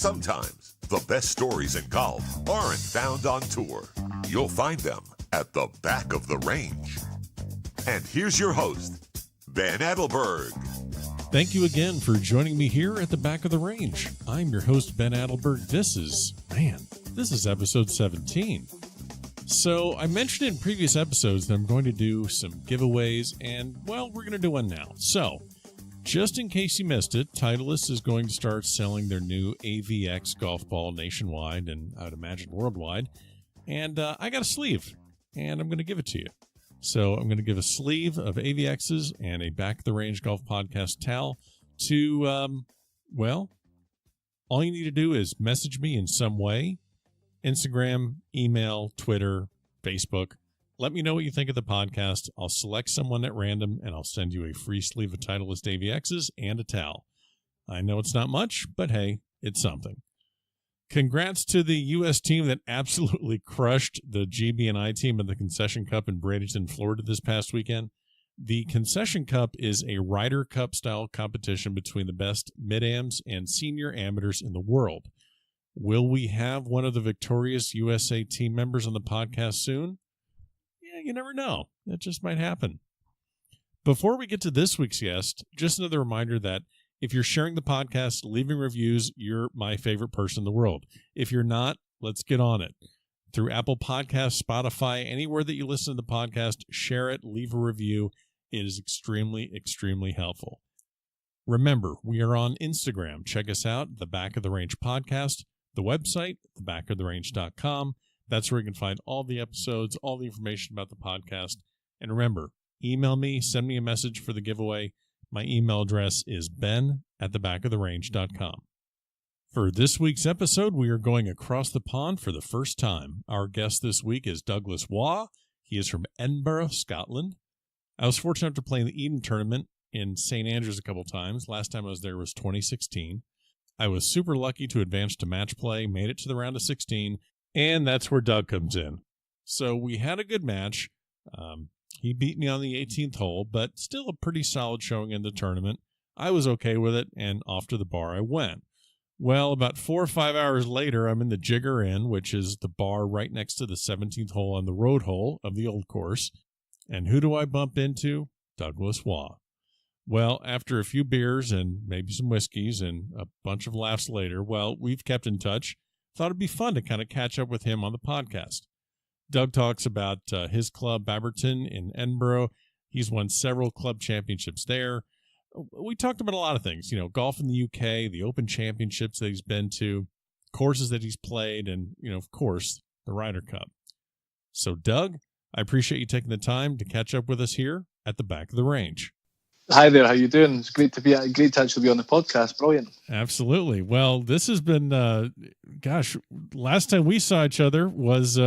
Sometimes the best stories in golf aren't found on tour. You'll find them at the back of the range. And here's your host, Ben Adelberg. Thank you again for joining me here at the back of the range. I'm your host, Ben Adelberg. This is episode 17. So I mentioned in previous episodes that I'm going to do some giveaways, and, well, we're going to do one now. So, just in case you missed it, Titleist is going to start selling their new AVX golf ball nationwide, and I would imagine worldwide. And I got a sleeve, and I'm going to give it to you. So I'm going to give a sleeve of AVXs and a Back of the Range Golf Podcast towel to, all you need to do is message me in some way. Instagram, email, Twitter, Facebook. Let me know what you think of the podcast. I'll select someone at random, and I'll send you a free sleeve of Titleist AVXs and a towel. I know it's not much, but hey, it's something. Congrats to the U.S. team that absolutely crushed the GB&I team in the Concession Cup in Bradenton, Florida this past weekend. The Concession Cup is a Ryder Cup style competition between the best mid-ams and senior amateurs in the world. Will we have one of the victorious USA team members on the podcast soon? Yeah, you never know. That just might happen. Before we get to this week's guest, just another reminder that if you're sharing the podcast, leaving reviews, you're my favorite person in the world. If you're not, let's get on it. Through Apple Podcasts, Spotify, anywhere that you listen to the podcast, share it, leave a review. It is extremely, extremely helpful. Remember, we are on Instagram. Check us out, the Back of the Range Podcast, the website, thebackoftherange.com. That's where you can find all the episodes, all the information about the podcast. And remember, email me, send me a message for the giveaway. My email address is ben@thebackoftherange.com. For this week's episode, we are going across the pond for the first time. Our guest this week is Douglas Waugh. He is from Edinburgh, Scotland. I was fortunate enough to play in the Eden tournament in St. Andrews a couple times. Last time I was there was 2016. I was super lucky to advance to match play, made it to the round of 16, and that's where Doug comes in. So we had a good match. He beat me on the 18th hole, but still a pretty solid showing in the tournament. I was okay with it, and off to the bar I went. Well, about 4 or 5 hours later, I'm in the Jigger Inn, which is the bar right next to the 17th hole on the road hole of the old course. And who do I bump into? Douglas Waugh. Well, after a few beers and maybe some whiskeys and a bunch of laughs later, we've kept in touch. Thought it'd be fun to kind of catch up with him on the podcast. Doug talks about his club, Baberton, in Edinburgh. He's won several club championships there. We talked about a lot of things, golf in the UK, the Open Championships that he's been to, courses that he's played, and, of course, the Ryder Cup. So, Doug, I appreciate you taking the time to catch up with us here at the Back of the Range. Hi there, how you doing? It's great to actually be on the podcast. Brilliant. Absolutely. Well, this has been, last time we saw each other was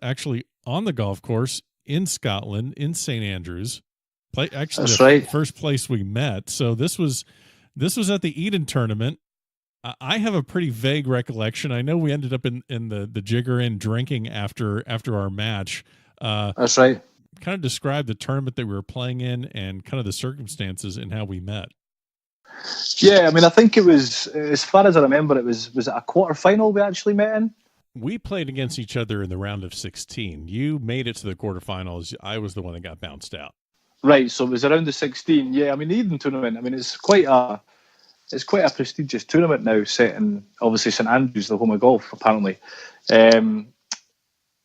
actually on the golf course in Scotland, in St. Andrews. That's right. First place we met. So this was at the Eden tournament. I have a pretty vague recollection. I know we ended up in the Jigger Inn drinking after our match. That's right. Kind of describe the tournament that we were playing in and kind of the circumstances and how we met. Yeah, I mean, I think it was, as far as I remember, was it a quarterfinal we actually met in? We played against each other in the round of 16. You made it to the quarterfinals. I was the one that got bounced out. Right, so it was around the 16. Yeah, I mean, the Eden tournament, I mean, it's quite a prestigious tournament now, set in, obviously, St. Andrews, the home of golf, apparently. I mean,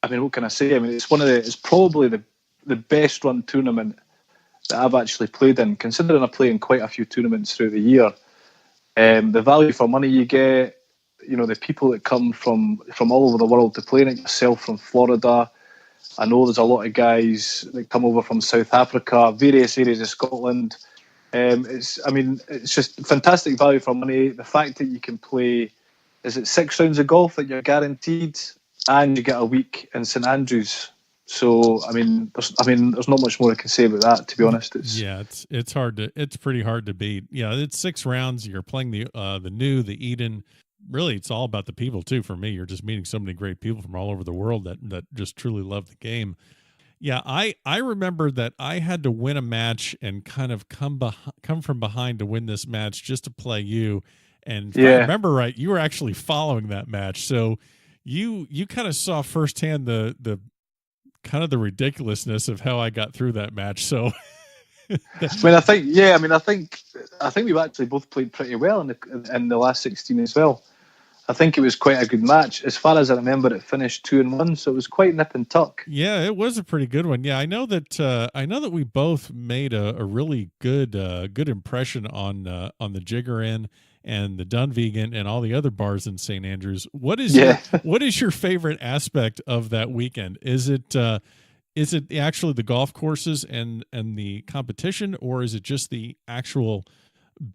what can I say? I mean, it's probably the best run tournament that I've actually played in, considering I play in quite a few tournaments throughout the year. The value for money you get, the people that come from all over the world to play in it, yourself from Florida. I know there's a lot of guys that come over from South Africa, various areas of Scotland. It's just fantastic value for money. The fact that you can play, is it 6 rounds of golf that you're guaranteed, and you get a week in St. Andrews. So, there's not much more I can say about that, to be honest. It's pretty hard to beat. Yeah, it's 6 rounds. You're playing the Eden. Really, it's all about the people too. For me, you're just meeting so many great people from all over the world that just truly love the game. Yeah, I remember that I had to win a match and kind of come from behind to win this match just to play you. And if I remember right, you were actually following that match. So you kind of saw firsthand the kind of the ridiculousness of how I got through that match. So I think we've actually both played pretty well in the last 16 as well. I think it was quite a good match. As far as I remember, it finished 2-1, so it was quite nip and tuck. Yeah, it was a pretty good one. Yeah, I know that we both made a really good impression on the Jigger Inn and the Dunvegan and all the other bars in St. Andrews. What is your favorite aspect of that weekend? Is it actually the golf courses and the competition, or is it just the actual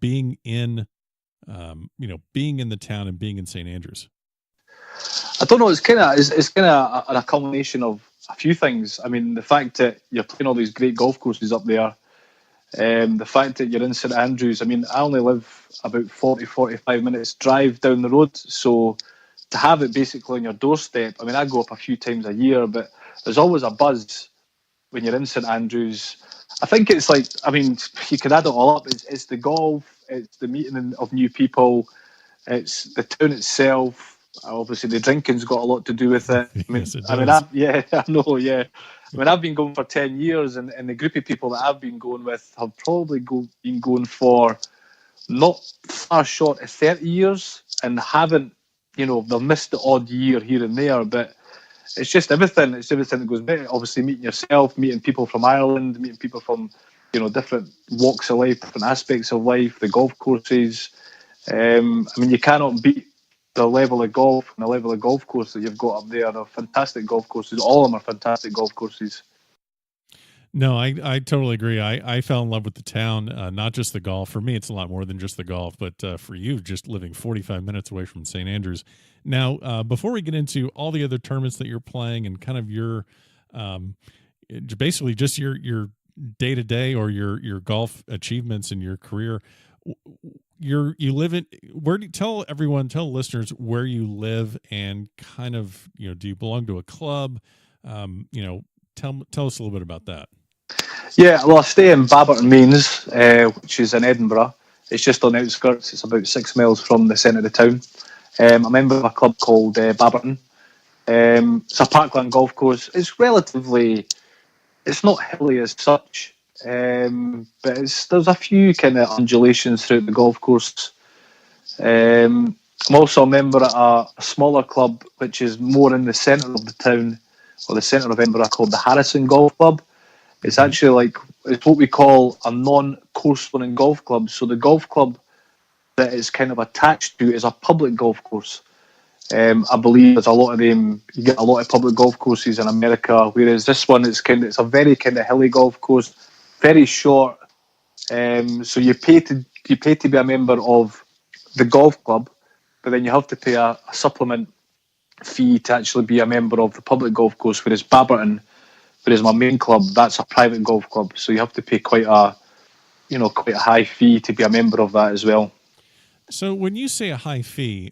being in the town and being in St. Andrews? I don't know. It's kind of a culmination of a few things. I mean, the fact that you're playing all these great golf courses up there, the fact that you're in St. Andrews. I mean, I only live about 45 minutes drive down the road, so to have it basically on your doorstep. I mean, I go up a few times a year, but there's always a buzz when you're in St. Andrews. I think it's like, I mean, you could add it all up. It's the golf, it's the meeting of new people, it's the town itself. Obviously, the drinking's got a lot to do with it. I mean, yes, it does. I know. Yeah, I mean, I've been going for 10 years, and the group of people that I've been going with have probably been going for not far short of 30 years, and haven't, they've missed the odd year here and there, but it's just everything. It's everything that goes with it. Obviously, meeting yourself, meeting people from Ireland, meeting people from, different walks of life, different aspects of life, the golf courses. I mean, you cannot beat the level of golf and the level of golf course that you've got up there. They're fantastic golf courses. All of them are fantastic golf courses. No, I totally agree. I fell in love with the town, not just the golf. For me, it's a lot more than just the golf, but for you, just living 45 minutes away from St. Andrews. Now, before we get into all the other tournaments that you're playing and kind of your, basically just your day-to-day or your golf achievements in your career, you live in, tell listeners where you live and kind of, do you belong to a club? Tell us a little bit about that. Yeah, well, I stay in Baberton, Mains, which is in Edinburgh. It's just on the outskirts. It's about 6 miles from the centre of the town. I'm a member of a club called Baberton. It's a parkland golf course. It's not hilly as such, but there's a few kind of undulations throughout the golf course. I'm also a member at a smaller club, which is more in the centre of the town, or the centre of Edinburgh, called the Harrison Golf Club. It's actually it's what we call a non-course running golf club. So the golf club that it's kind of attached to is a public golf course. I believe there's a lot of them. You get a lot of public golf courses in America, whereas this one it's a very kind of hilly golf course, very short. So you pay to be a member of the golf club, but then you have to pay a supplement fee to actually be a member of the public golf course. Whereas Baberton, whereas my main club, that's a private golf club, so you have to pay quite a high fee to be a member of that as well. So when you say a high fee,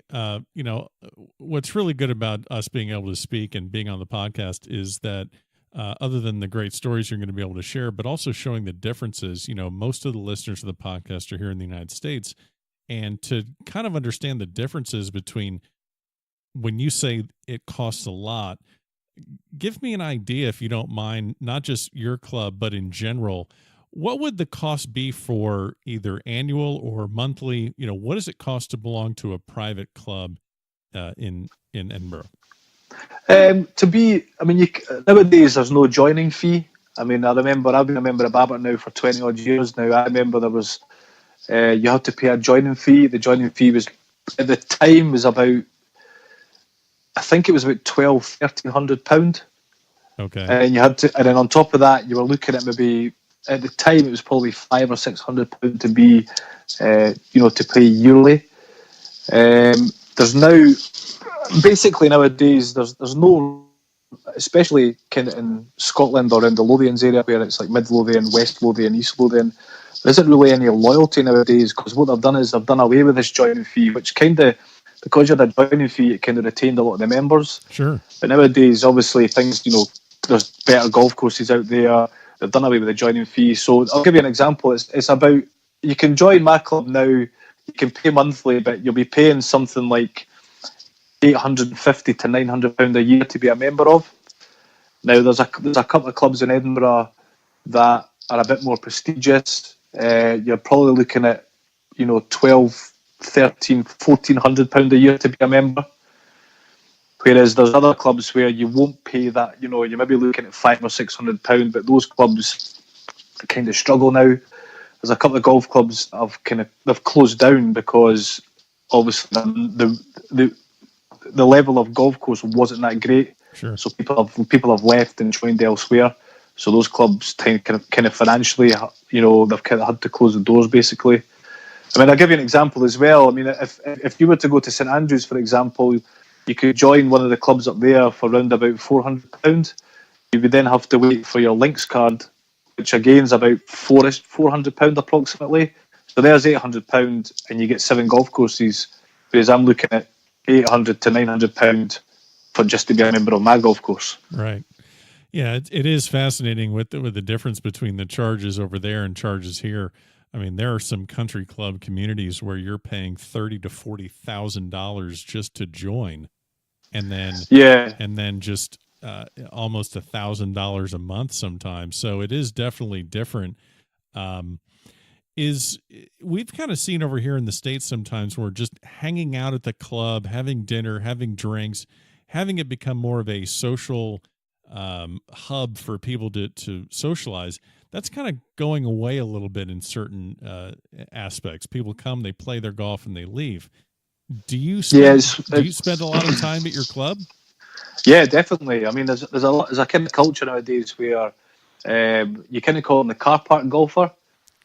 what's really good about us being able to speak and being on the podcast is that other than the great stories you're going to be able to share, but also showing the differences. Most of the listeners of the podcast are here in the United States, and to kind of understand the differences between when you say it costs a lot, give me an idea, if you don't mind, not just your club, but in general. What would the cost be for either annual or monthly? What does it cost to belong to a private club in Edinburgh? Nowadays there's no joining fee. I mean, I've been a member of Baberton now for 20 odd years now. I remember there was, you had to pay a joining fee. The joining fee was, at the time, was about, I think it was about £1,200-1,300. Okay. And and then on top of that, you were looking at maybe, at the time it was probably £500 or £600 to be, to pay yearly. There's now, basically nowadays, there's no, especially kind of in Scotland or in the Lothians area where it's like Mid Lothian, West Lothian, East Lothian, there isn't really any loyalty nowadays, because what they've done is they've done away with this joining fee, which kind of, because you had a joining fee, it kind of retained a lot of the members. Sure. But nowadays, obviously, things, there's better golf courses out there. They've done away with the joining fee. So I'll give you an example. It's about, you can join my club now. you can pay monthly, but you'll be paying something like £850 to £900 a year to be a member of. Now, there's a couple of clubs in Edinburgh that are a bit more prestigious. You're probably looking at, £1,200, £1,300, £1,400 a year to be a member. Whereas there's other clubs where you won't pay that. You may be looking at £500 or £600, but those clubs kind of struggle now. There's a couple of golf clubs they've closed down because obviously the level of golf course wasn't that great. Sure. So people have left and joined elsewhere. So those clubs kind of financially, they've kind of had to close the doors basically. I mean, I'll give you an example as well. I mean, if you were to go to St Andrews, for example, you could join one of the clubs up there for around about £400. You would then have to wait for your links card, which again is about £400 approximately. So there's £800 and you get 7 golf courses, whereas I'm looking at £800 to £900 for just to be a member of my golf course. Right. Yeah, it is fascinating with the difference between the charges over there and charges here. I mean, there are some country club communities where you're paying $30,000 to $40,000 just to join, and then just almost $1,000 a month sometimes. So it is definitely different. We've kind of seen over here in the States sometimes where just hanging out at the club, having dinner, having drinks, having it become more of a social hub for people to socialize. That's kind of going away a little bit in certain aspects. People come, they play their golf, and they leave. Do you spend a lot of time at your club? Yeah, definitely. I mean, there's a kind of culture nowadays where you kind of call them the car park golfer.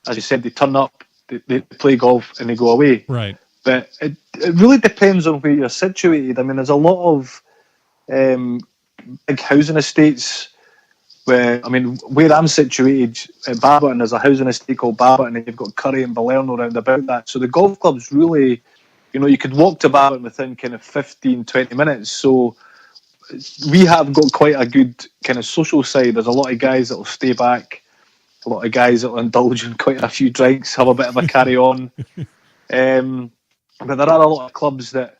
As you said, they turn up, they play golf, and they go away. Right. But it really depends on where you're situated. I mean, there's a lot of big housing estates where I'm situated at Baberton, there's a housing estate called Baberton, and you've got Curry and Balerno round about that. So the golf clubs really, you could walk to Baberton within kind of 15, 20 minutes. So we have got quite a good kind of social side. There's a lot of guys that will stay back, a lot of guys that will indulge in quite a few drinks, have a bit of a carry on. But there are a lot of clubs that,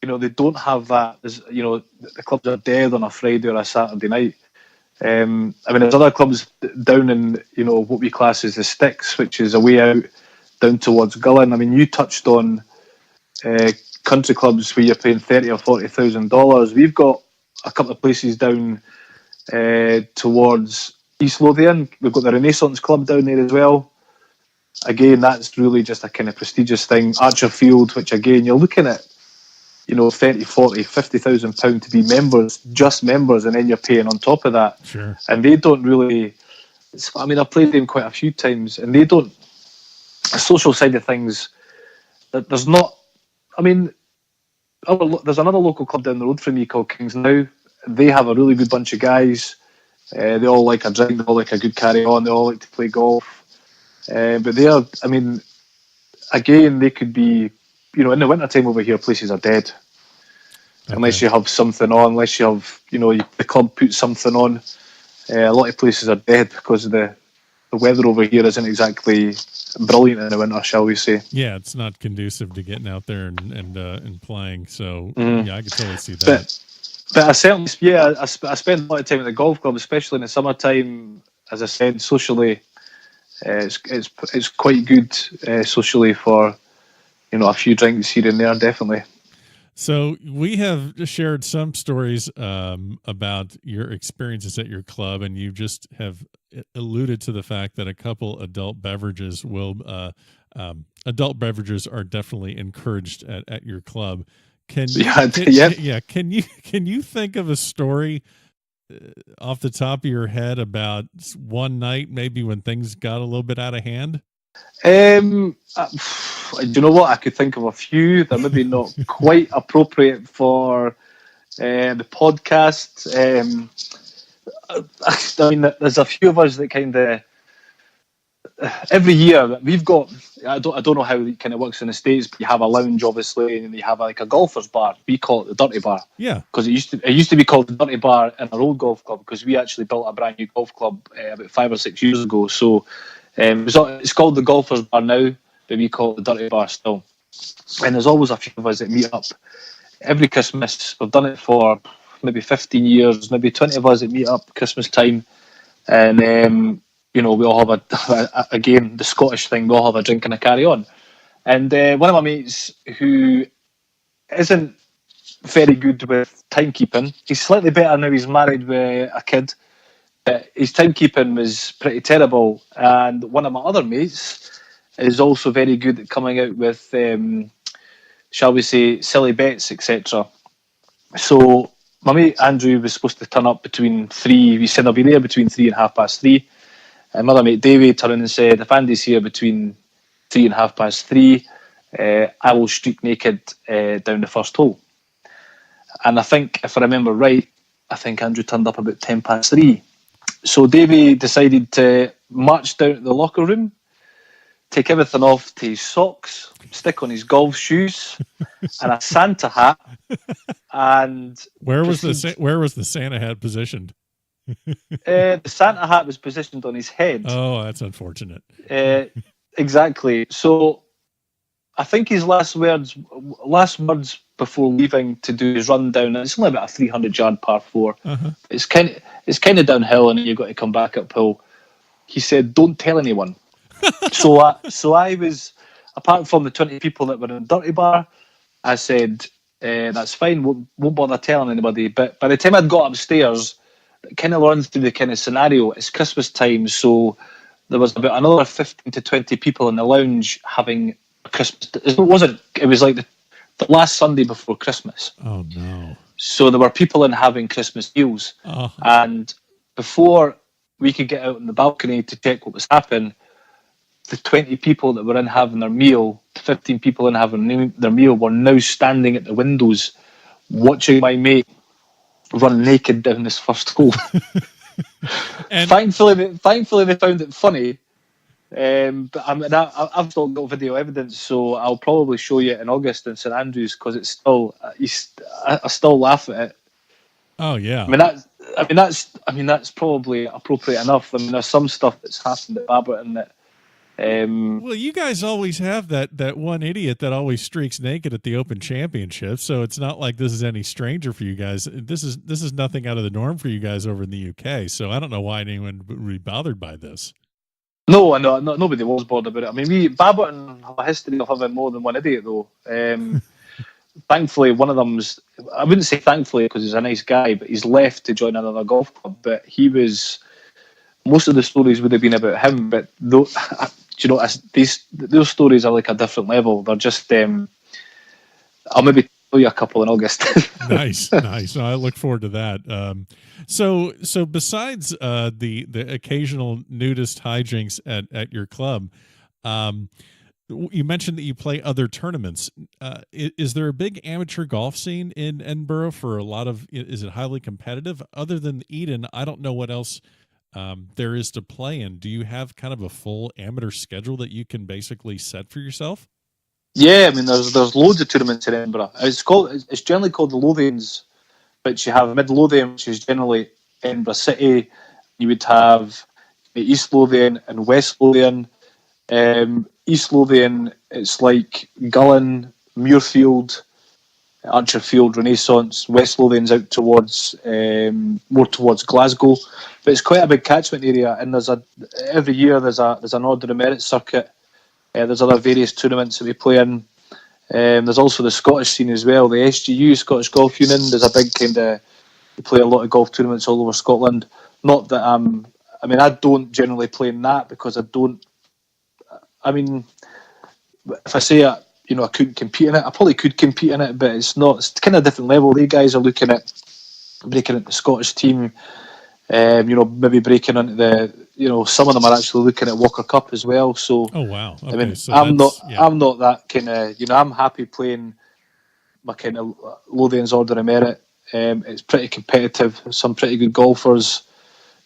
they don't have that. The clubs are dead on a Friday or a Saturday night. There's other clubs down in, what we class as the Sticks, which is a way out down towards Gullen. I mean, you touched on country clubs where you're paying $30,000 or $40,000. We've got a couple of places down towards East Lothian. We've got the Renaissance Club down there as well. Again, that's really just a kind of prestigious thing. Archer Field, which again, you're looking at, £30,000, £40,000, £50,000 to be members, just members, and then you're paying on top of that. Sure. And they don't really. I've played them quite a few times, and they don't. The social side of things, there's not. There's another local club down the road from me called Kings Now. They have a really good bunch of guys. They all like a drink, they all like a good carry on, they all like to play golf. But they are. Again, they could be. In the winter time over here, places are dead. Okay. Unless you have something on, unless you have, the club puts something on. A lot of places are dead because of the weather over here isn't exactly brilliant in the winter, shall we say. Yeah, it's not conducive to getting out there and playing. So, yeah, I could totally see that. But I certainly, I spend a lot of time at the golf club, especially in the summertime. As I said, socially, it's quite good socially for, a few drinks here and there, definitely. So we have shared some stories about your experiences at your club, and you just have alluded to the fact that a couple adult beverages are definitely encouraged at your club. Can you think of a story off the top of your head about one night maybe when things got a little bit out of hand? Do you know what? I could think of a few that maybe not quite appropriate for the podcast. There's a few of us that kind of every year we've got. I don't know how it kind of works in the States, but you have a lounge obviously, and you have like a golfer's bar. We call it the Dirty Bar. Yeah, because it used to be called the Dirty Bar in our old golf club because we actually built a brand new golf club about 5 or 6 years ago. So. It's called the Golfer's Bar now, but we call it the Dirty Bar still. And there's always a few of us that meet up every Christmas. We've done it for maybe 15 years, maybe 20 of us that meet up Christmas time. And, we all have again, the Scottish thing, we all have a drink and a carry on. And one of my mates who isn't very good with timekeeping, he's slightly better now he's married with a kid. His timekeeping was pretty terrible. And one of my other mates is also very good at coming out with, shall we say, silly bets, etc. So my mate Andrew was supposed to turn up between 3. We said I'll be there between 3 and 3:30. And my other mate Davey turned in and said, if Andy's here between 3 and 3:30, I will streak naked down the first hole. And I think, if I remember right, I think Andrew turned up about 3:10. So Davey decided to march down to the locker room, take everything off to his socks, stick on his golf shoes, and a Santa hat. And where was the Santa hat positioned? The Santa hat was positioned on his head. Oh, that's unfortunate. Exactly. So I think his last words before leaving to do his rundown. It's only about a 300-yard par 4. Uh-huh. It's kind of downhill, and you've got to come back uphill. He said, "Don't tell anyone." so I was, apart from the 20 people that were in the dirty bar, I said, "That's fine. Won't bother telling anybody." But by the time I'd got upstairs, it kind of learned through the kind of scenario. It's Christmas time, so there was about another 15 to 20 people in the lounge having Christmas. It was like the last Sunday before Christmas. Oh no! So there were people in having Christmas meals, and before we could get out on the balcony to check what was happening, the 20 people that were in having their meal, the 15 people in having their meal, were now standing at the windows, watching my mate run naked down this first hole. And thankfully, they found it funny. But I've still got video evidence, so I'll probably show you it in August in St Andrews, because it's still, I still laugh at it. Oh yeah. I mean that's probably appropriate enough. I mean, there's some stuff that's happened at Baberton that. Well, you guys always have that one idiot that always streaks naked at the Open Championship, so it's not like this is any stranger for you guys. This is nothing out of the norm for you guys over in the UK. So I don't know why anyone would be bothered by this. No, nobody was bothered about it. I mean, Baberton have a history of having more than one idiot, though. Thankfully, one of them's, I wouldn't say thankfully because he's a nice guy, but he's left to join another golf club. But most of the stories would have been about him, but those stories are like a different level. They're just, I'll maybe tell you a couple in August. Nice. No, I look forward to that. So besides the occasional nudist hijinks at your club, you mentioned that you play other tournaments. Is there a big amateur golf scene in Edinburgh for a lot of? Is it highly competitive? Other than Eden, I don't know what else there is to play in. Do you have kind of a full amateur schedule that you can basically set for yourself? Yeah, I mean, there's loads of tournaments in Edinburgh. It's generally called the Lothians, but you have Mid Lothian, which is generally Edinburgh City. You would have East Lothian and West Lothian. East Lothian, it's like Gullen, Muirfield, Archerfield, Renaissance. West Lothian's out towards more towards Glasgow, but it's quite a big catchment area. And every year there's an Order of Merit circuit. There's other various tournaments that we play in. There's also the Scottish scene as well. The SGU, Scottish Golf Union. There's a big we play a lot of golf tournaments all over Scotland. Not that I don't generally play in that because I don't. I mean, if I say I couldn't compete in it, I probably could compete in it, but it's not. It's kind of a different level. They guys are looking at breaking into the Scottish team. Maybe breaking into the. Some of them are actually looking at Walker Cup as well. So. Oh wow! Okay, I mean, so I'm not that kind of. I'm happy playing my kind of Lothians Order of Merit. It's pretty competitive. Some pretty good golfers.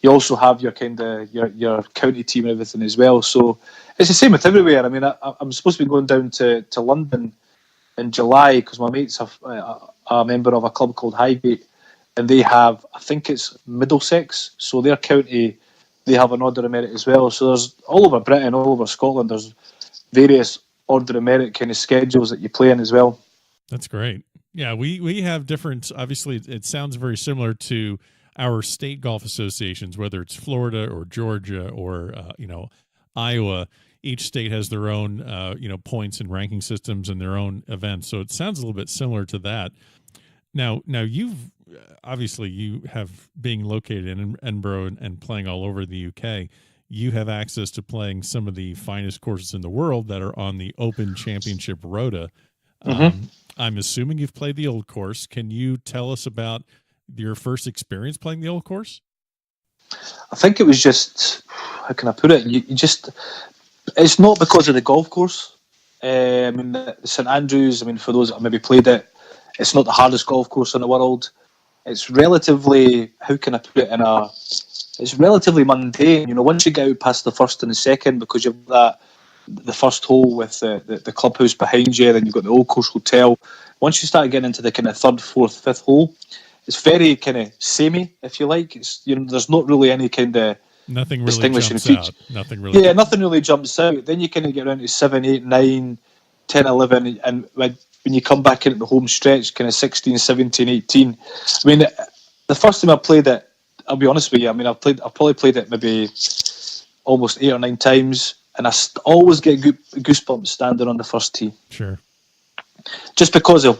You also have your kind of your county team and everything as well. So it's the same with everywhere. I mean, I'm supposed to be going down to London in July because my mate's a member of a club called Highgate, and they have, I think it's Middlesex, so their county, they have an Order of Merit as well. So there's all over Britain, all over Scotland, there's various order of merit kind of schedules that you play in as well. That's great. Yeah, we have different. Obviously, it sounds very similar to our state golf associations, whether it's Florida or Georgia or Iowa. Each state has their own points and ranking systems and their own events. So it sounds a little bit similar to that. Now you've obviously, you have, being located in Edinburgh and playing all over the UK, you have access to playing some of the finest courses in the world that are on the Open Championship Rota. I'm assuming you've played the Old Course. Can you tell us about your first experience playing the Old Course? I think it was just, how can I put it? You just, it's not because of the golf course. I mean, the St Andrews, I mean, for those that maybe played it, it's not the hardest golf course in the world. It's relatively, how can I put it it's relatively mundane. You know, once you get out past the first and the second, because you've got the first hole with the clubhouse behind you, then you've got the Old Course Hotel. Once you start getting into the kind of third, fourth, fifth hole, it's very kind of samey, if you like. It's, you know, there's not really any kind of nothing really distinguishing jumps feature. out. Nothing really. Nothing really jumps out. Then you kind of get around to 7, 8, 9, 10, 11, and when you come back in at the home stretch, kind of 16, 17, 18. I mean, the first time I played it, I'll be honest with you, I mean, I've probably played it maybe almost 8 or 9 times, and I always get goosebumps standing on the first tee. Sure. Just because of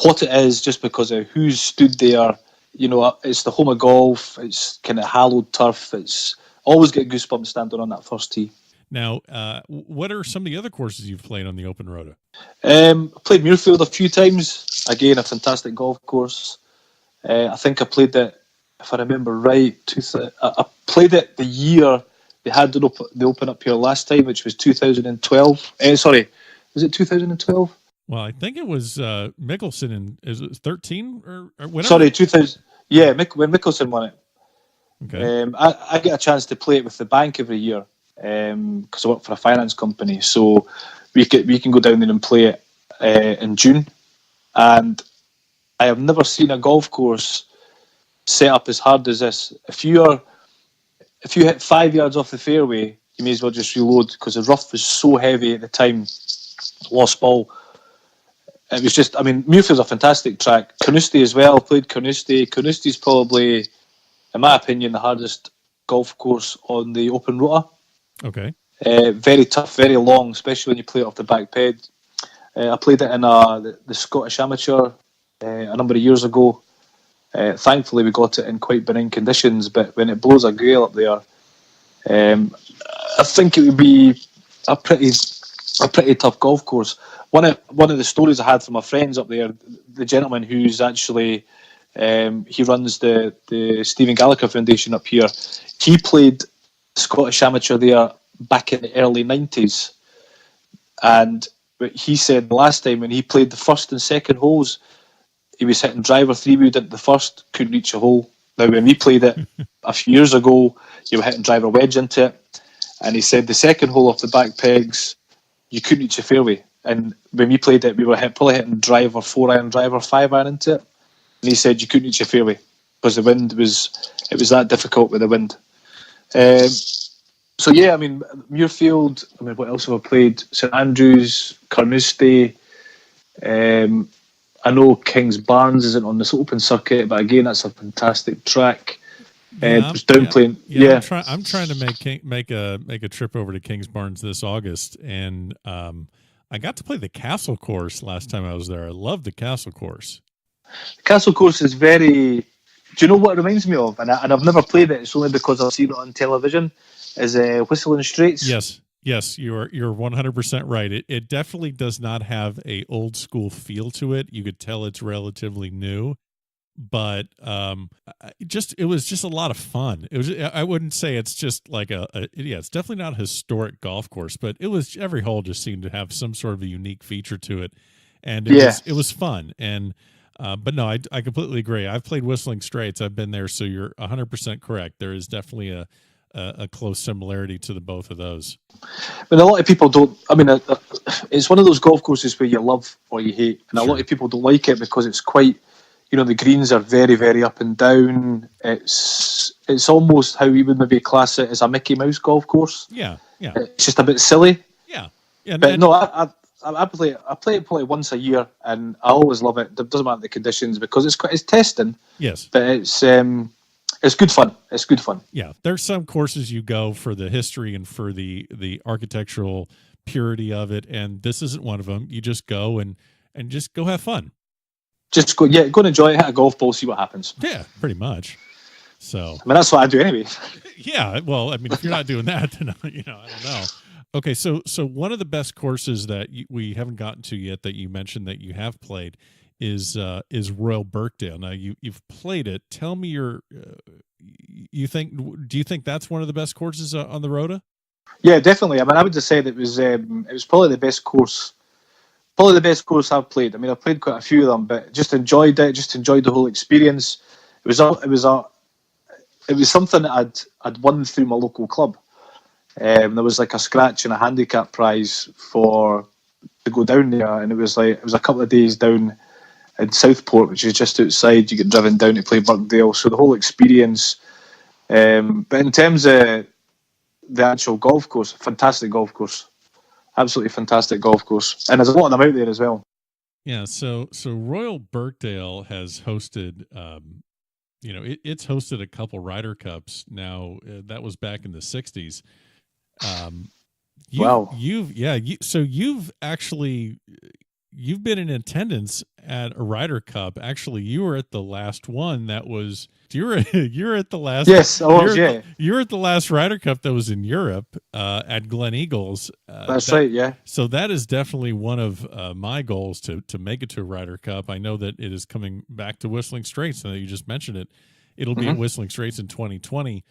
what it is, just because of who's stood there. You know, it's the home of golf. It's kind of hallowed turf. It's always get goosebumps standing on that first tee. Now, what are some of the other courses you've played on the Open Rota? I played Muirfield a few times. Again, a fantastic golf course. I think I played it, if I remember right, I played it the year they had the Open up here last time, which was 2012. Sorry, was it 2012? Well, I think it was Mickelson is it 13 or whatever? Sorry, 2000. Yeah, when Mickelson won it. Okay. I get a chance to play it with the bank every year because I work for a finance company. So we can go down there and play it in June. And I have never seen a golf course set up as hard as this. If you hit 5 yards off the fairway, you may as well just reload because the rough was so heavy at the time. Lost ball. It was just, I mean, Muirfield's a fantastic track. Carnoustie as well. Played Carnoustie. Carnoustie's probably, in my opinion, the hardest golf course on the Open Rota. Okay. Very tough, very long, especially when you play it off the back ped. I played it in the Scottish Amateur a number of years ago. Thankfully, we got it in quite benign conditions, but when it blows a gale up there, I think it would be a pretty tough golf course. One of the stories I had from my friends up there, the gentleman who's actually he runs the Stephen Gallagher Foundation up here. He played Scottish Amateur there back in the early 90s, and he said the last time when he played the first and second holes, he was hitting driver 3-wood into the first, couldn't reach a hole. Now when we played it a few years ago, you were hitting driver wedge into it, and he said the second hole off the back pegs, you couldn't reach a fairway. And when we played it, we were probably hitting driver 4-iron, driver 5-iron into it. And he said you couldn't reach a fairway because the wind was that difficult with the wind. So yeah, I mean, Muirfield, I mean, what else have I played? St Andrews, Carnoustie. I know Kings Barnes isn't on this open circuit, but again, that's a fantastic track. I'm trying to make a trip over to Kings Barnes this August, and I got to play the Castle course last time I was there. I love the Castle course. The Castle course is very. Do you know what it reminds me of? And I've never played it. It's only because I've seen it on television. Is Whistling Straits? Yes, you're 100% right. It definitely does not have a old school feel to it. You could tell it's relatively new, but it was just a lot of fun. It was. I wouldn't say it's just like it's definitely not a historic golf course, but it was, every hole just seemed to have some sort of a unique feature to it, and it was fun. And but no, I completely agree. I've played Whistling Straits. I've been there, so you're 100% correct. There is definitely a close similarity to the both of those. But a lot of people don't. I mean, it's one of those golf courses where you love or you hate, and a lot of people don't like it because it's quite. You know, the greens are very, very up and down. It's almost how we would maybe class it as a Mickey Mouse golf course. Yeah. It's just a bit silly. Yeah. But no, I play it probably once a year, and I always love it. It doesn't matter the conditions because it's testing. Yes, but it's good fun. It's good fun. Yeah, there's some courses you go for the history and for the architectural purity of it, and this isn't one of them. You just go and just go have fun. Just go and enjoy it, hit a golf ball, see what happens. Yeah, pretty much. So I mean, that's what I do anyway. Yeah, well, I mean, if you're not doing that, then I don't know. Okay, so one of the best courses that we haven't gotten to yet that you mentioned that you have played is Royal Birkdale. Now you've played it. Tell me do you think that's one of the best courses on the Rota? Yeah, definitely. I mean, I would just say that it was probably the best course. Probably the best course I've played. I mean, I've played quite a few of them, but just enjoyed it. Just enjoyed the whole experience. It was something that I'd won through my local club. There was like a scratch and a handicap prize to go down there, and it was a couple of days down in Southport, which is just outside. You get driven down to play Birkdale, so the whole experience. But in terms of the actual golf course, fantastic golf course, absolutely fantastic golf course, and there's a lot of them out there as well. Yeah, so Royal Birkdale has hosted, it's hosted a couple Ryder Cups now. That was back in the '60s. Wow. You've been in attendance at a Ryder Cup. Actually, you were at the last one that was you're at the last. Yes, I was. Yeah, you're at the last Ryder Cup that was in Europe at Glen Eagles. That's right. Yeah. So that is definitely one of my goals to make it to a Ryder Cup. I know that it is coming back to Whistling Straits. Now that you just mentioned it, it'll be at Whistling Straits in 2020.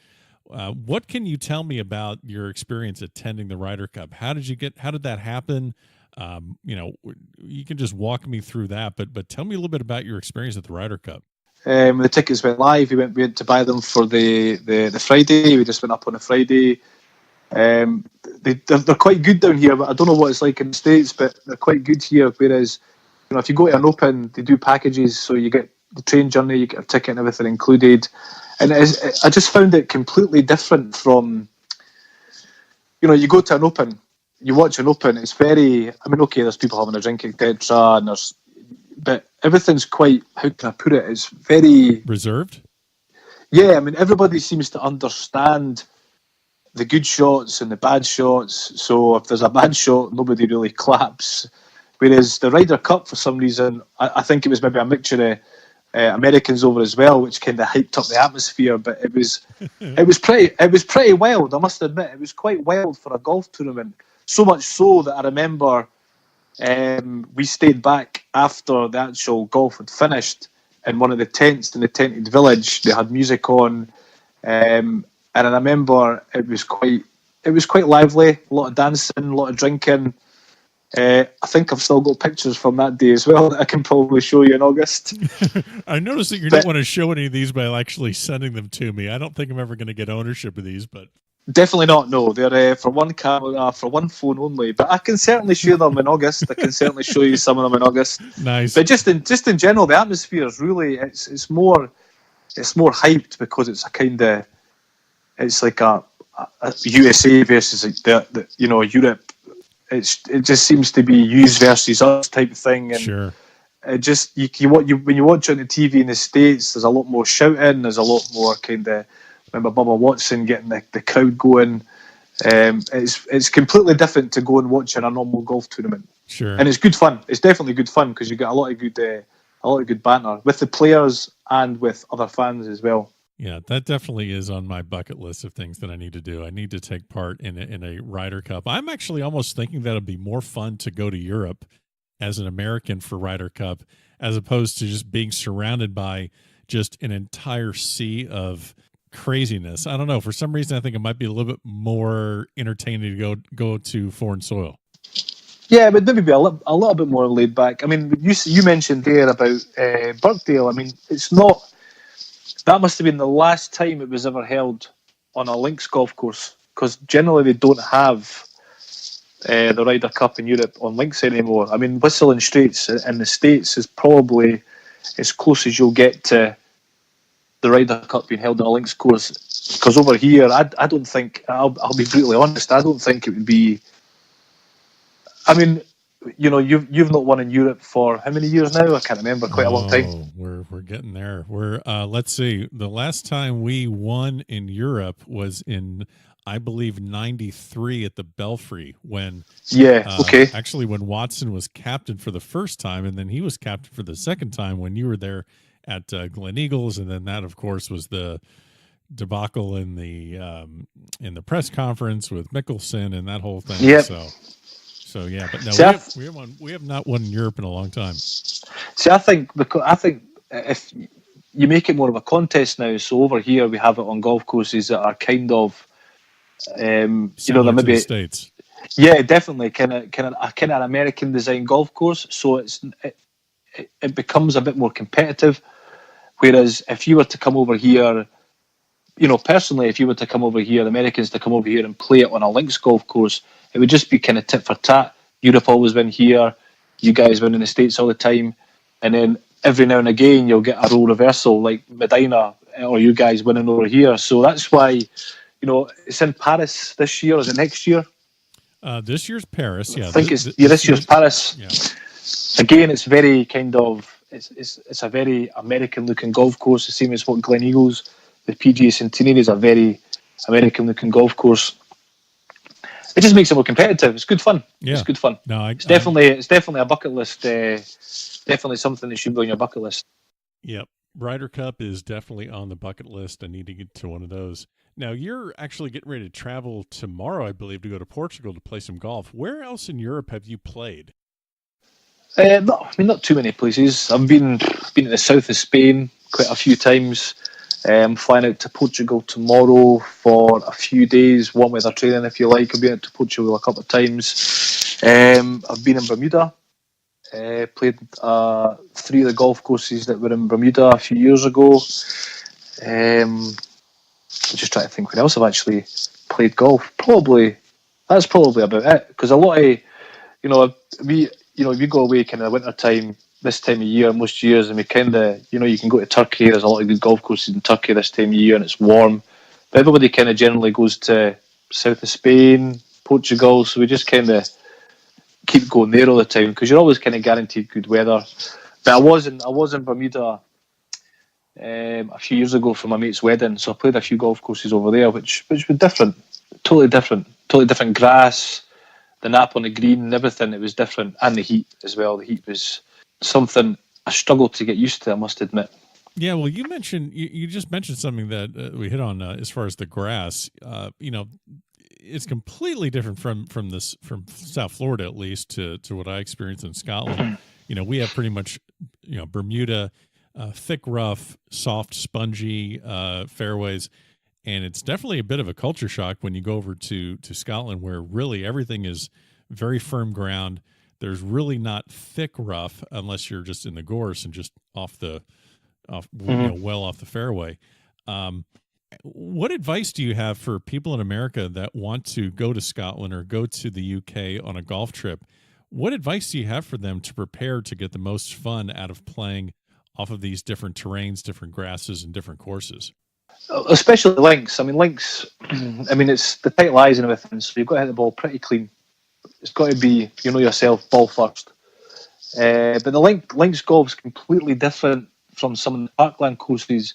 What can you tell me about your experience attending the Ryder Cup? How did that happen? You can just walk me through that, but tell me a little bit about your experience at the Ryder Cup. The tickets went live. We went to buy them for the Friday. We just went up on a Friday. They're quite good down here, but I don't know what it's like in the States, but they're quite good here. Whereas, if you go to an Open, they do packages, so you get the train journey, you get a ticket and everything included. And I just found it completely different from, you go to an Open, you watch an Open, it's very, okay, there's people having a drink, etc., but everything's quite, how can I put it, it's very... reserved? Yeah, everybody seems to understand the good shots and the bad shots, so if there's a bad shot, nobody really claps. Whereas the Ryder Cup, for some reason, I think it was maybe a mixture of Americans over as well, which kind of hyped up the atmosphere. But it was pretty wild. I must admit, it was quite wild for a golf tournament. So much so that I remember we stayed back after the actual golf had finished in one of the tents in the tented village. They had music on, and I remember it was quite lively. A lot of dancing, a lot of drinking. I think I've still got pictures from that day as well that I can probably show you in August. I noticed that you don't want to show any of these by actually sending them to me. I don't think I'm ever going to get ownership of these, but definitely not. No, they're for one camera, for one phone only. But I can certainly show them in August. I can certainly show you some of them in August. Nice. But just in general, the atmosphere is really it's more hyped because it's like a USA versus Europe. It just seems to be yous versus us type of thing, and sure. It just when you watch it on the TV in the States, there's a lot more shouting. There's a lot more remember Bubba Watson getting the crowd going. It's completely different to go and watch in a normal golf tournament. Sure, and it's good fun. It's definitely good fun because you get a lot of good banter with the players and with other fans as well. Yeah, that definitely is on my bucket list of things that I need to do. I need to take part in a Ryder Cup. I'm actually almost thinking that it'd be more fun to go to Europe as an American for Ryder Cup as opposed to just being surrounded by just an entire sea of craziness. I don't know. For some reason, I think it might be a little bit more entertaining to go to foreign soil. Yeah, but maybe be a little bit more laid back. You mentioned there about Birkdale. It's not... That must have been the last time it was ever held on a links golf course, because generally they don't have the Ryder Cup in Europe on links anymore. Whistling Straits in the States is probably as close as you'll get to the Ryder Cup being held on a links course, because over here, I don't think, I'll be brutally honest, I don't think it would be I mean, you've not won in Europe for how many years now? I can't remember. Quite a long time. Oh, we're getting there. We're let's see. The last time we won in Europe was in, I believe, '93 at the Belfry when Okay. actually when Watson was captain for the first time, and then he was captain for the second time when you were there at Glen Eagles, and then that of course was the debacle in the press conference with Mickelson and that whole thing. Yep. So yeah, but no, See, we have not won in Europe in a long time. See, I think if you make it more of a contest now, so over here we have it on golf courses that are kind of, they're Similar to the maybe States. yeah, definitely kind of an American design golf course. So it becomes a bit more competitive. Whereas if you were to come over here, personally, if you were to come over here, the Americans to come over here and play it on a links golf course, it would just be kind of tit for tat. Europe always win here, you guys win in the States all the time, and then every now and again you'll get a role reversal like Medina or you guys winning over here. So that's why, it's in Paris this year. Is it next year? This year's Paris. Yeah, I think this year's Paris. Yeah. Again, it's very kind of it's a very American looking golf course, the same as what Glen Eagles, the PGA Centenary, is a very American looking golf course. It just makes it more competitive. It's good fun. Yeah. It's good fun. No, it's definitely a bucket list. Definitely something that should be on your bucket list. Yep. Ryder Cup is definitely on the bucket list. I need to get to one of those. Now, you're actually getting ready to travel tomorrow, I believe, to go to Portugal to play some golf. Where else in Europe have you played? Not too many places. I've been in the south of Spain quite a few times. Flying out to Portugal tomorrow for a few days, warm weather training if you like. I've been out to Portugal a couple of times. I've been in Bermuda. Played 3 of the golf courses that were in Bermuda a few years ago. I'm just trying to think where else I've actually played golf. That's probably about it. Because a lot of, we go away kind of winter time, this time of year, most years, and we kind of, you can go to Turkey. There's a lot of good golf courses in Turkey this time of year, and it's warm. But everybody kind of generally goes to south of Spain, Portugal, so we just kind of keep going there all the time because you're always kind of guaranteed good weather. But I was in Bermuda a few years ago for my mate's wedding, so I played a few golf courses over there, which were different, totally different grass, the nap on the green and everything. It was different, and the heat as well. The heat was something I struggled to get used to, I must admit. Yeah, well, you just mentioned something that we hit on as far as the grass. It's completely different from South Florida, at least, to what I experienced in Scotland. We have pretty much Bermuda, thick, rough, soft, spongy fairways, and it's definitely a bit of a culture shock when you go over to Scotland, where really everything is very firm ground. There's really not thick rough unless you're just in the gorse and just well off the fairway. What advice do you have for people in America that want to go to Scotland or go to the UK on a golf trip? What advice do you have for them to prepare to get the most fun out of playing off of these different terrains, different grasses, and different courses? Especially links. Links, it's the tight lies and everything, so you've got to hit the ball pretty clean. It's got to be, yourself, ball first. But the links golf is completely different from some of the parkland courses.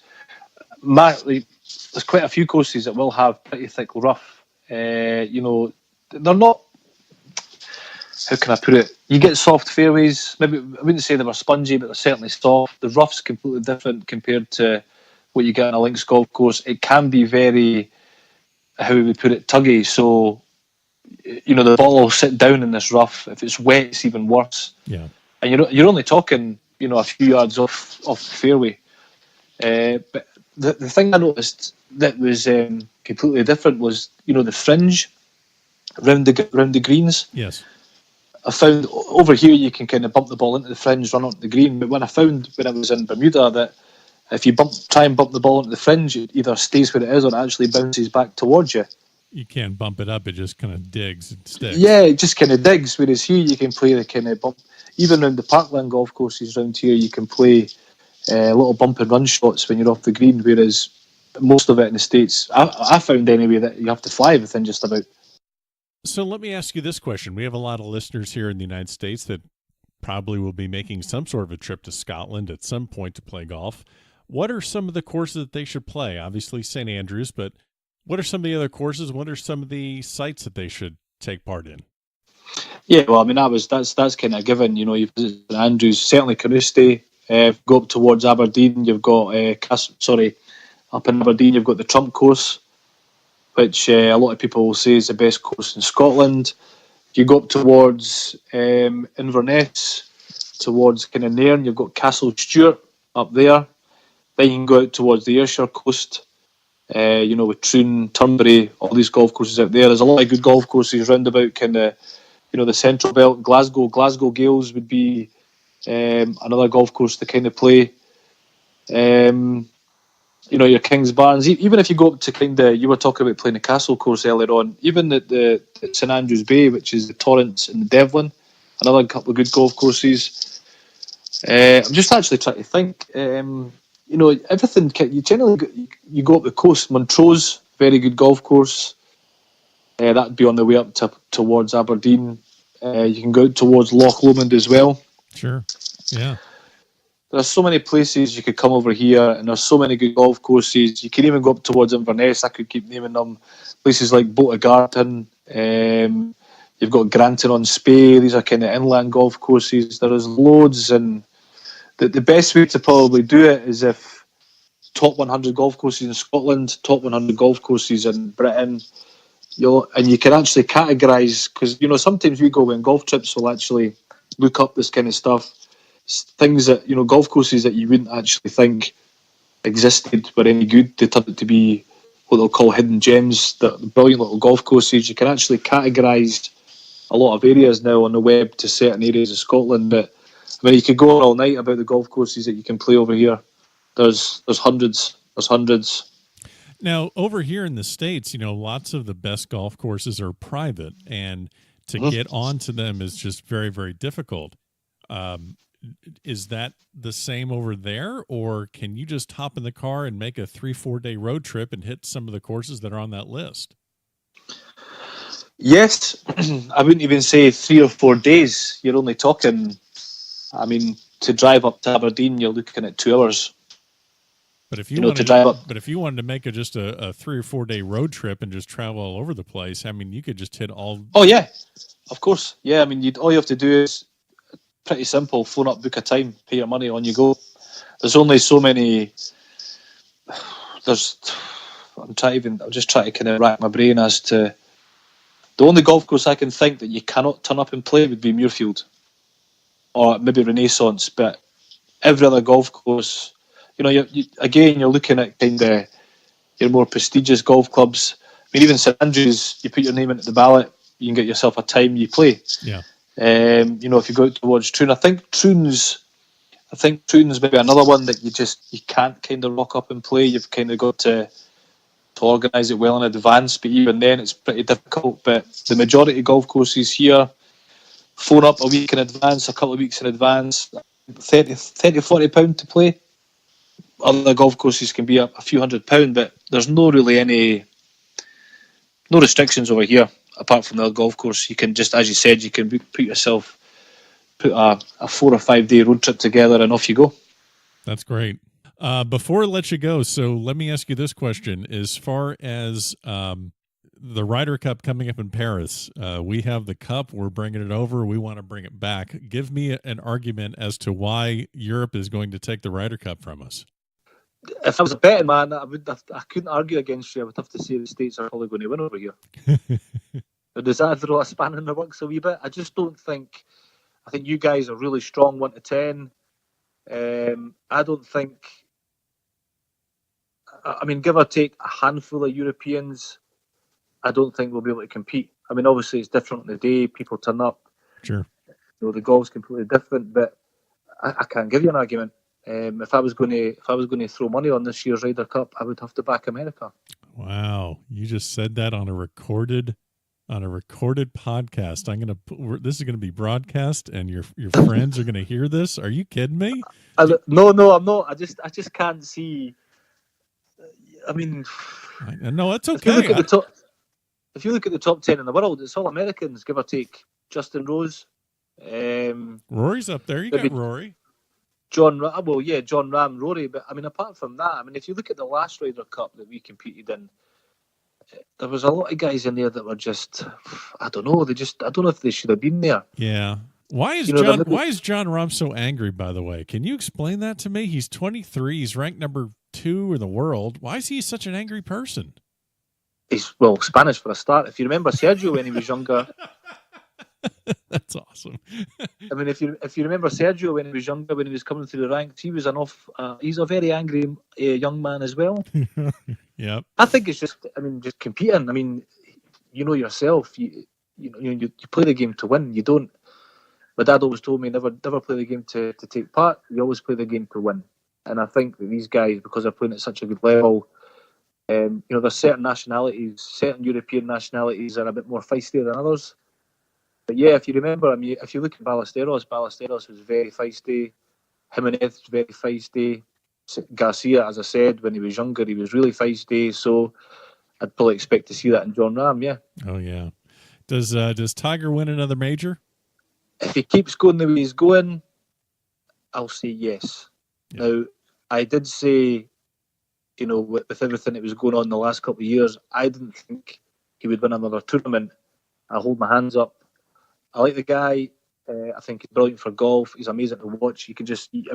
There's quite a few courses that will have pretty thick rough. They're not. How can I put it? You get soft fairways. Maybe I wouldn't say they were spongy, but they're certainly soft. The rough's completely different compared to what you get on a links golf course. It can be very, how we would put it, tuggy. So, the ball will sit down in this rough. If it's wet, it's even worse. Yeah. And you're only talking, a few yards off the fairway. But the thing I noticed that was completely different was, the fringe around the greens. Yes. I found over here you can kind of bump the ball into the fringe, run onto the green. But when I was in Bermuda, that if you try and bump the ball into the fringe, it either stays where it is or it actually bounces back towards you. You can't bump it up; it just kind of digs and sticks. Yeah, it just kind of digs. Whereas here you can play the kind of bump. Even around the parkland golf courses around here, you can play little bump and run shots when you're off the green. Whereas most of it in the States, I found anyway, that you have to fly within just about. So let me ask you this question. We have a lot of listeners here in the United States that probably will be making some sort of a trip to Scotland at some point to play golf. What are some of the courses that they should play? Obviously St. Andrews, but what are some of the other courses? What are some of the sites that they should take part in? Yeah, well, I mean that's kind of given. You know, you've got St Andrews, certainly Carnoustie. Go up towards Aberdeen. You've got up in Aberdeen. You've got the Trump course, which a lot of people will say is the best course in Scotland. You go up towards Inverness, towards kind of Nairn. You've got Castle Stewart up there. Then you can go out towards the Ayrshire coast. With Troon, Turnberry, all these golf courses out there. There's a lot of good golf courses round about kind of, the Central Belt. Glasgow Gales would be another golf course to kind of play. Your Kings Barns. Even if you go up to kind of, you were talking about playing the Castle course earlier on. Even at the St Andrews Bay, which is the Torrance and the Devlin, another couple of good golf courses. I'm just actually trying to think. Everything. You generally you go up the coast. Montrose, very good golf course. That'd be on the way up towards Aberdeen. You can go out towards Loch Lomond as well. Sure. Yeah. There's so many places you could come over here, and there's so many good golf courses. You can even go up towards Inverness. I could keep naming them. Places like Botegarton. You've got Granton-on-Spey. These are kind of inland golf courses. There is loads, and the best way to probably do it is if top 100 golf courses in Scotland, top 100 golf courses in Britain, and you can actually categorise, because sometimes we go on golf trips, we'll actually look up this kind of stuff, things that golf courses that you wouldn't actually think existed were any good. They turn out to be what they'll call hidden gems, the brilliant little golf courses. You can actually categorise a lot of areas now on the web to certain areas of Scotland. But I mean, you could go on all night about the golf courses that you can play over here. There's hundreds. There's hundreds. Now, over here in the States, lots of the best golf courses are private, and to get onto them is just very, very difficult. Is that the same over there, or can you just hop in the car and make a 3-4 day road trip and hit some of the courses that are on that list? Yes. I wouldn't even say 3 or 4 days. You're only talking, to drive up to Aberdeen, you're looking at 2 hours. But if you wanted to make just a 3 or 4 day road trip and just travel all over the place, you could just hit all. Oh yeah, of course. Yeah, all you have to do is pretty simple: phone up, book a time, pay your money, on you go. There's only so many. I'm just trying to kind of rack my brain as to the only golf course I can think that you cannot turn up and play would be Muirfield, or maybe Renaissance. But every other golf course. You're looking at kind of your more prestigious golf clubs. Even St Andrews, you put your name into the ballot, you can get yourself a time, you play. Yeah. If you go out towards Troon, I think Troon's maybe another one that you can't kind of rock up and play. You've kind of got to organise it well in advance, but even then it's pretty difficult. But the majority of golf courses here, phone up a week in advance, a couple of weeks in advance, £30-40 to play. Other golf courses can be a few £100, but there's no restrictions over here apart from the other golf course. You can just, as you said, you can put a 4 or 5 day road trip together and off you go. That's great. Before I let you go, so let me ask you this question. As far as the Ryder Cup coming up in Paris, we have the cup, we're bringing it over, we want to bring it back. Give me an argument as to why Europe is going to take the Ryder Cup from us. If I was a betting man, I couldn't argue against you. I would have to say the States are probably going to win over here. Does that throw a spanner in the works a wee bit? I just don't think. I think you guys are really strong, 1 to 10. I don't think. Give or take a handful of Europeans, I don't think we'll be able to compete. Obviously it's different on the day. People turn up. Sure. The golf's completely different, but I can't give you an argument. If I was going to throw money on this year's Ryder Cup, I would have to back America. Wow, you just said that on a recorded podcast. This is gonna be broadcast, and your friends are gonna hear this. Are you kidding me? No, I'm not. I just can't see. No, it's okay. if you look at the top 10 in the world, it's all Americans, give or take. Justin Rose. Rory's up there. You got Rory. John Ram, Rory. But, I mean, apart from that, I mean, if you look at the last Ryder Cup that we competed in, there was a lot of guys in there that were just, I don't know if they should have been there. Yeah. Why is John Rahm so angry, by the way? Can you explain that to me? He's 23. He's ranked number 2 in the world. Why is he such an angry person? He's, Spanish for a start. If you remember Sergio when he was younger. That's awesome. I mean, if you remember Sergio when he was younger, when he was coming through the ranks, he's a very angry young man as well. Yep. I think it's just competing. I mean, you know yourself, you play the game to win. You don't. My dad always told me never play the game to take part. You always play the game to win. And I think that these guys, because they're playing at such a good level, there's certain nationalities, certain European nationalities are a bit more feisty than others. But yeah, if you remember, I mean, if you look at Ballesteros was very feisty. Jimenez was very feisty. Garcia, as I said, when he was younger, he was really feisty. So I'd probably expect to see that in John Rahm, yeah. Oh, yeah. Does Tiger win another major? If he keeps going the way he's going, I'll say yes. Yeah. Now, I did say, with everything that was going on in the last couple of years, I didn't think he would win another tournament. I hold my hands up. I like the guy. I think he's brilliant for golf. He's amazing to watch. You can just, you're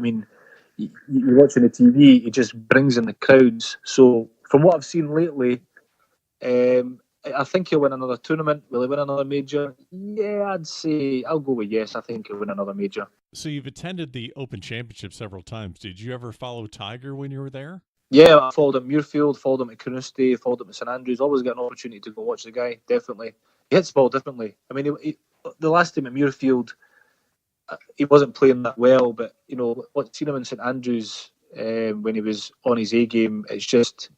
watching the TV, he just brings in the crowds. So from what I've seen lately, I think he'll win another tournament. Will he win another major? Yeah, I'd say I'll go with yes. I think he'll win another major. So you've attended the Open Championship several times. Did you ever follow Tiger when you were there? Yeah, I followed him at Muirfield, followed him at Carnoustie, followed him at St Andrews. Always get an opportunity to go watch the guy, definitely. He hits the ball differently. I mean, the last time at Muirfield, he wasn't playing that well, but, what seen him in St Andrews when he was on his A game, it's just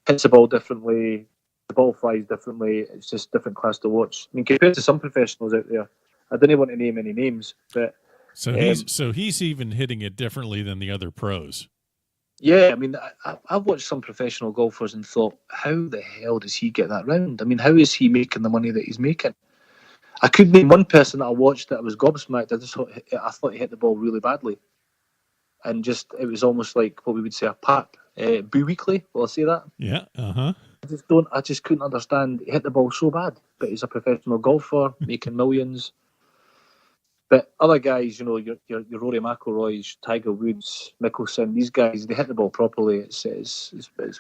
hits the ball differently, the ball flies differently, it's just a different class to watch. I mean, compared to some professionals out there, I didn't want to name any names, but... So he's even hitting it differently than the other pros. Yeah, I mean, I've watched some professional golfers and thought, how the hell does he get that round? I mean, how is he making the money that he's making? I couldn't name one person that I watched that was gobsmacked. I thought he hit the ball really badly. And it was almost like what we would say a pap. Boo Weekly, will I say that? Yeah, uh-huh. I just couldn't understand. He hit the ball so bad, but he's a professional golfer, making millions. But other guys, your Rory McIlroys, Tiger Woods, Mickelson, these guys, they hit the ball properly. It's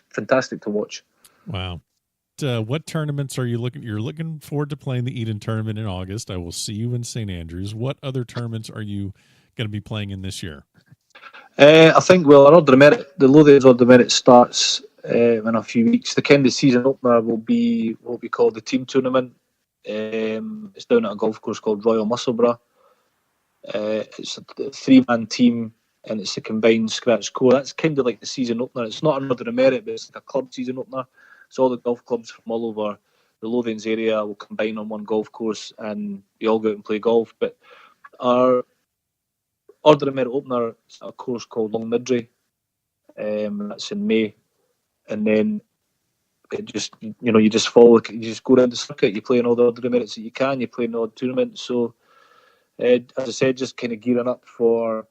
fantastic to watch. Wow. What tournaments are you looking? You're looking forward to playing the Eden tournament in August. I will see you in St Andrews. What other tournaments are you going to be playing in this year? I think our Order of Merit, the Lothians Order of Merit starts in a few weeks. The kind of season opener will be what we call the team tournament. It's down at a golf course called Royal Musselburgh. It's a 3-man team and it's a combined scratch score. That's kind of like the season opener. It's not an Order of Merit, but it's like a club season opener. So all the golf clubs from all over the Lothians area will combine on one golf course and we all go out and play golf. But our Order of Merit opener is a course called Long Midray. That's in May. And then it just, you just follow, you just go around the circuit, you play in all the Order of Merits that you can, you play in all the tournaments. So, as I said, just kind of gearing up for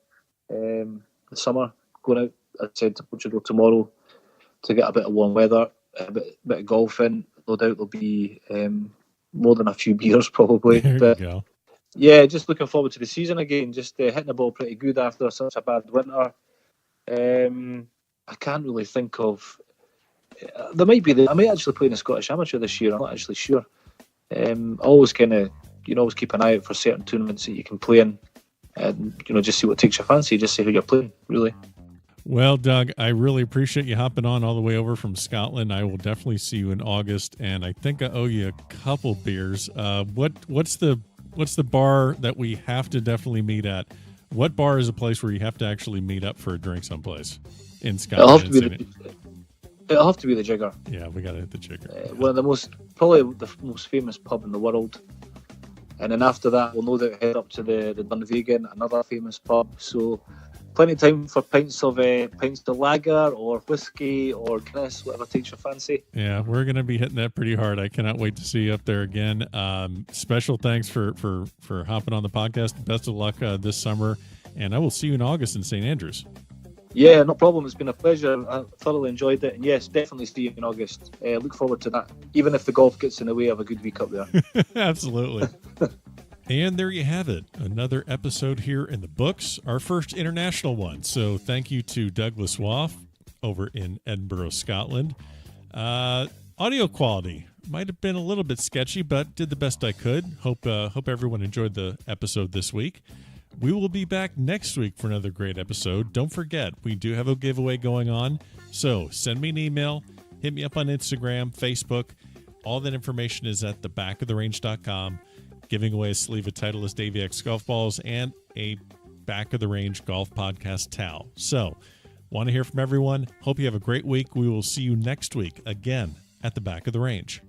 the summer, going out, as I said, to Portugal tomorrow to get a bit of warm weather, a bit of golfing. No doubt there'll be more than a few beers probably. There you go. Yeah, just looking forward to the season again. Just hitting the ball pretty good after such a bad winter. I can't really think of. I might actually play in the Scottish Amateur this year. I'm not actually sure. Always kind of, always keep an eye out for certain tournaments that you can play in, and just see what takes your fancy. Just see who you're playing, really. Well, Doug, I really appreciate you hopping on all the way over from Scotland. I will definitely see you in August, and I think I owe you a couple beers. What's the bar that we have to definitely meet at? What bar is a place where you have to actually meet up for a drink someplace in Scotland? It'll have to be the Jigger. Yeah, we got to hit the Jigger. One of the most famous pub in the world. And then after that, we'll no doubt head up to the Dunvegan, another famous pub. So plenty of time for pints of lager or whiskey or Guinness, whatever takes your fancy. Yeah, we're going to be hitting that pretty hard. I cannot wait to see you up there again. Special thanks for hopping on the podcast. Best of luck this summer, and I will see you in August in St. Andrews. Yeah, no problem. It's been a pleasure. I thoroughly enjoyed it. And yes, definitely see you in August. Look forward to that, even if the golf gets in the way of a good week up there. Absolutely. And there you have it. Another episode here in the books, our first international one. So thank you to Douglas Waugh over in Edinburgh, Scotland. Audio quality might have been a little bit sketchy, but did the best I could. Hope everyone enjoyed the episode this week. We will be back next week for another great episode. Don't forget, we do have a giveaway going on. So send me an email, hit me up on Instagram, Facebook. All that information is at thebackoftherange.com. Giving away a sleeve of Titleist AVX golf balls and a Back of the Range Golf Podcast towel. So, want to hear from everyone. Hope you have a great week. We will see you next week again at the Back of the Range.